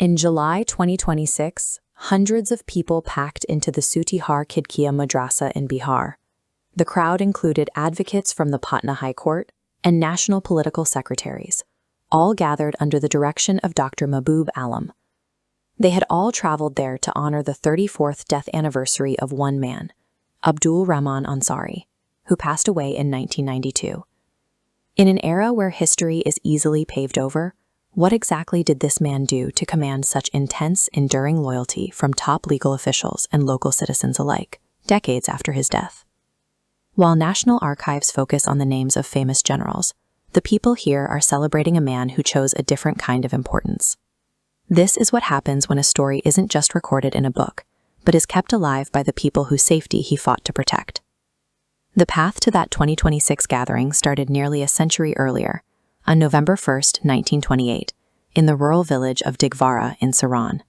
In July 2026, hundreds of people packed into the Sutihar Kidkiya Madrasa in Bihar. The crowd included advocates from the Patna High Court and national political secretaries, all gathered under the direction of Dr. Mahbub Alam. They had all traveled there to honor the 34th death anniversary of one man, Abdul Rahman Ansari, who passed away in 1992. In an era where history is easily paved over, what exactly did this man do to command such intense, enduring loyalty from top legal officials and local citizens alike, decades after his death? While national archives focus on the names of famous generals, the people here are celebrating a man who chose a different kind of importance. This is what happens when a story isn't just recorded in a book, but is kept alive by the people whose safety he fought to protect. The path to that 2026 gathering started nearly a century earlier, on November 1, 1928, in the rural village of Digwara in Saran.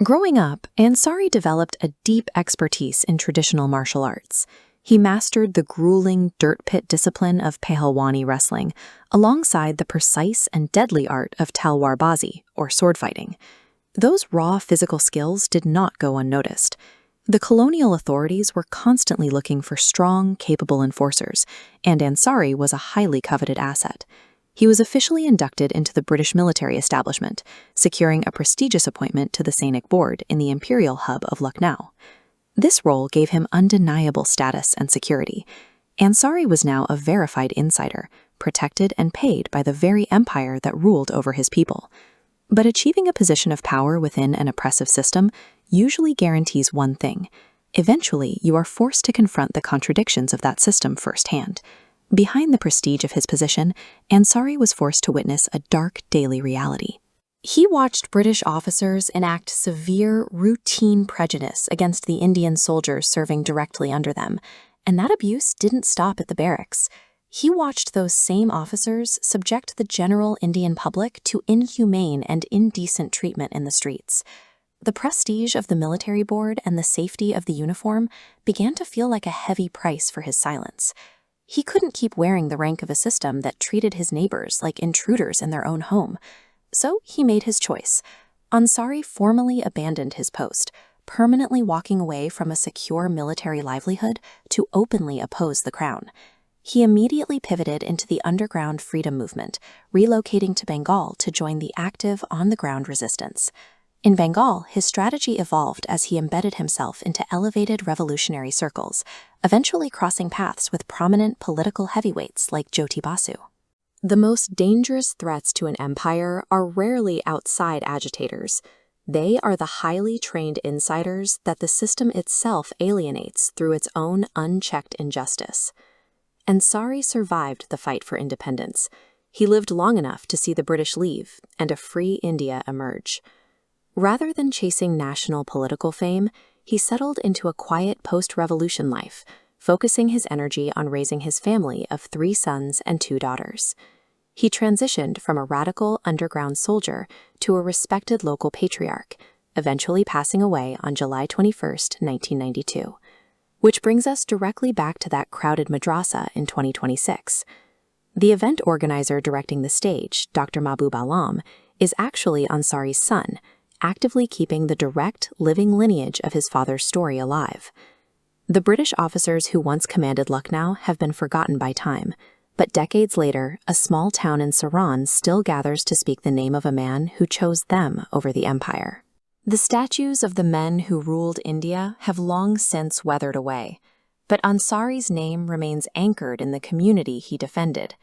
Growing up, Ansari developed a deep expertise in traditional martial arts. He mastered the grueling dirt pit discipline of Pehlwani wrestling, alongside the precise and deadly art of talwarbazi, or sword fighting. Those raw physical skills did not go unnoticed. The colonial authorities were constantly looking for strong, capable enforcers, and Ansari was a highly coveted asset. He was officially inducted into the British military establishment, securing a prestigious appointment to the Sainik Board in the imperial hub of Lucknow. This role gave him undeniable status and security. Ansari was now a verified insider, protected and paid by the very empire that ruled over his people. But achieving a position of power within an oppressive system usually guarantees one thing. Eventually, you are forced to confront the contradictions of that system firsthand. Behind the prestige of his position, Ansari was forced to witness a dark daily reality. He watched British officers enact severe, routine prejudice against the Indian soldiers serving directly under them, and that abuse didn't stop at the barracks. He watched those same officers subject the general Indian public to inhumane and indecent treatment in the streets. The prestige of the military board and the safety of the uniform began to feel like a heavy price for his silence. He couldn't keep wearing the rank of a system that treated his neighbors like intruders in their own home. So he made his choice. Ansari formally abandoned his post, permanently walking away from a secure military livelihood to openly oppose the crown. He immediately pivoted into the underground freedom movement, relocating to Bengal to join the active on-the-ground resistance. In Bengal, his strategy evolved as he embedded himself into elevated revolutionary circles, eventually crossing paths with prominent political heavyweights like Jyoti Basu. The most dangerous threats to an empire are rarely outside agitators. They are the highly trained insiders that the system itself alienates through its own unchecked injustice. Ansari survived the fight for independence. He lived long enough to see the British leave and a free India emerge. Rather than chasing national political fame, he settled into a quiet post-revolution life, focusing his energy on raising his family of 3 sons and 2 daughters. He transitioned from a radical underground soldier to a respected local patriarch, eventually passing away on July 21, 1992. Which brings us directly back to that crowded madrasa in 2026. The event organizer directing the stage, Dr. Mahbub Alam, is actually Ansari's son, actively keeping the direct, living lineage of his father's story alive. The British officers who once commanded Lucknow have been forgotten by time, but decades later, a small town in Saran still gathers to speak the name of a man who chose them over the empire. The statues of the men who ruled India have long since weathered away, but Ansari's name remains anchored in the community he defended.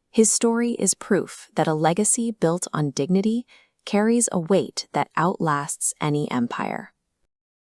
His story is proof that a legacy built on dignity carries a weight that outlasts any empire.